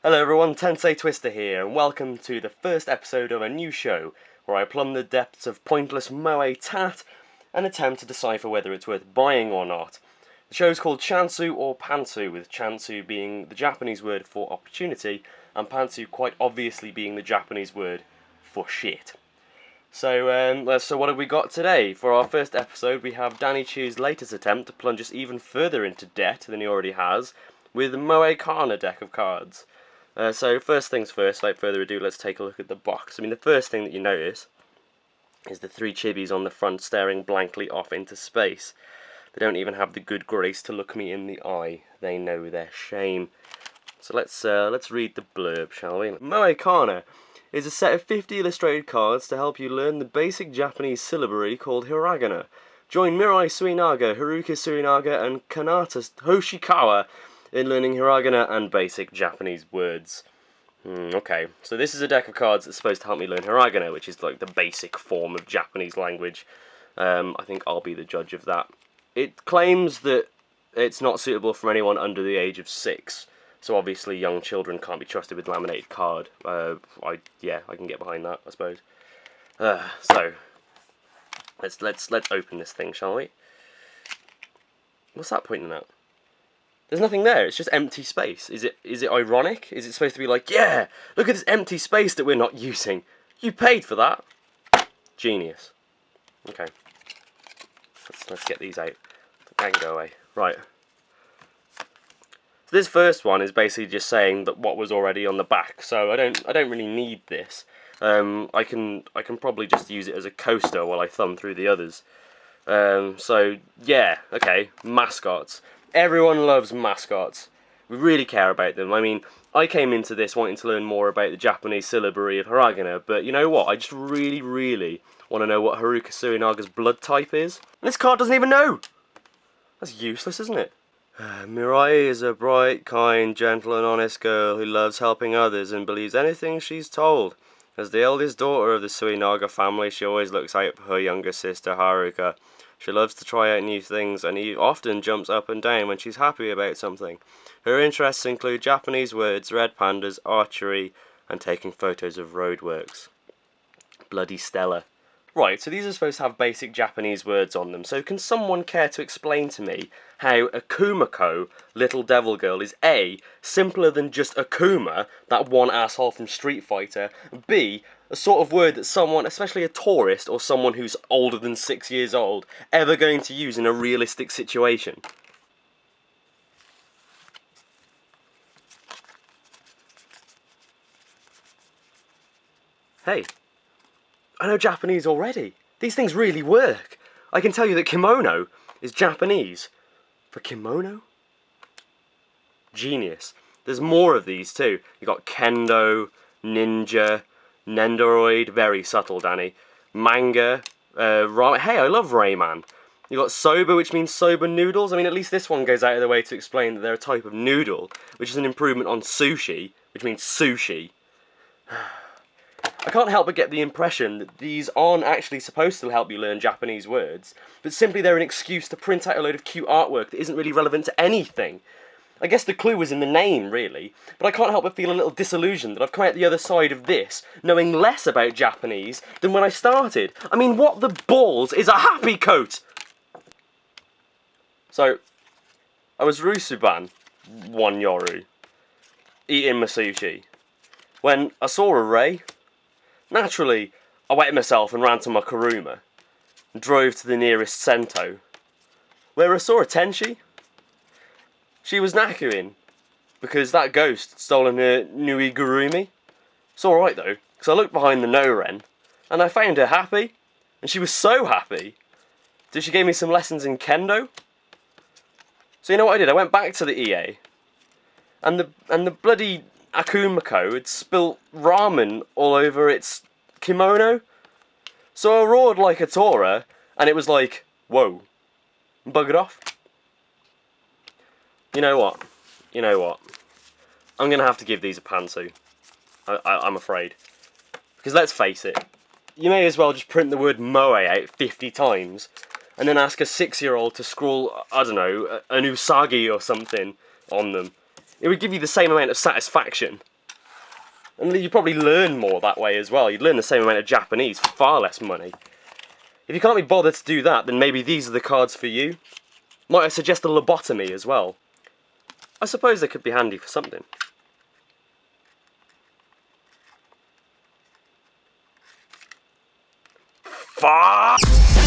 Hello everyone, Tensei Twister here, and welcome to the first episode of a new show where I plumb the depths of pointless moe tat and attempt to decipher whether it's worth buying or not. The show's called Chansu or Pantsu, with Chansu being the Japanese word for opportunity, and Pantsu quite obviously being the Japanese word for shit. So what have we got today? For our first episode, we have Danny Chu's latest attempt to plunge us even further into debt than he already has, with the Moekana deck of cards. So first things first, without further ado, let's take a look at the box. I mean, the first thing that you notice is the three chibis on the front staring blankly off into space. They don't even have the good grace to look me in the eye. They know their shame. So let's read the blurb, shall we? Moekana is a set of 50 illustrated cards to help you learn the basic Japanese syllabary called hiragana. Join Mirai Suinaga, Haruka Suinaga, and Kanata Hoshikawa in learning hiragana and basic Japanese words. Okay, so this is a deck of cards that's supposed to help me learn hiragana, which is like the basic form of Japanese language. I think I'll be the judge of that. It claims that it's not suitable for anyone under the age of 6. So obviously young children can't be trusted with laminated card. I can get behind that, I suppose. So let's open this thing, shall we? What's that pointing at? There's nothing there. It's just empty space. Is it ironic? Is it supposed to be like, yeah, look at this empty space that we're not using. You paid for that. Genius. Okay. Let's get these out. I can go away. Right. So this first one is basically just saying that what was already on the back. So I don't really need this. I can probably just use it as a coaster while I thumb through the others. So yeah, okay, mascots. Everyone loves mascots. We really care about them. I mean, I came into this wanting to learn more about the Japanese syllabary of hiragana, but you know what? I just really want to know what Haruka Suinaga's blood type is. And this card doesn't even know! That's useless, isn't it? Mirai is a bright, kind, gentle and honest girl who loves helping others and believes anything she's told. As the eldest daughter of the Suinaga family, she always looks out for her younger sister Haruka. She loves to try out new things and often jumps up and down when she's happy about something. Her interests include Japanese words, red pandas, archery, and taking photos of roadworks. Bloody stellar. Right, so these are supposed to have basic Japanese words on them, so can someone care to explain to me how Akumako, Little Devil Girl, is A, simpler than just Akuma, that one asshole from Street Fighter, B, a sort of word that someone, especially a tourist or someone who's older than 6 years old, ever going to use in a realistic situation? Hey. I know Japanese already. These things really work. I can tell you that kimono is Japanese for kimono. Genius. There's more of these too. You got kendo, ninja, nendoroid, very subtle, Danny. Manga, hey, I love Rayman. You got soba, which means soba noodles. I mean, at least this one goes out of the way to explain that they're a type of noodle, which is an improvement on sushi, which means sushi. I can't help but get the impression that these aren't actually supposed to help you learn Japanese words, but simply they're an excuse to print out a load of cute artwork that isn't really relevant to anything. I guess the clue was in the name, really, but I can't help but feel a little disillusioned that I've come out the other side of this, knowing less about Japanese than when I started. I mean, what the balls is a happy coat? So, I was Rusuban, one yoru, eating my sushi, when I saw a ray. Naturally, I wet myself and ran to my Kuruma, and drove to the nearest Sento, where I saw a Tenshi. She was nakuin, because that ghost had stolen her Nuigurumi. It's alright though, because I looked behind the no-ren, and I found her happy, and she was so happy, that she gave me some lessons in kendo. So you know what I did? I went back to the EA, and the bloody Akumako had spilt ramen all over its kimono. So I roared like a Tora, and it was like, whoa, and buggered off. You know what? I'm going to have to give these a pantsu. I'm afraid. Because let's face it, you may as well just print the word moe out 50 times, and then ask a 6-year-old to scrawl, I don't know, an usagi or something on them. It would give you the same amount of satisfaction. And you'd probably learn more that way as well. You'd learn the same amount of Japanese for far less money. If you can't be bothered to do that, then maybe these are the cards for you. Might I suggest a lobotomy as well? I suppose they could be handy for something. Fuck!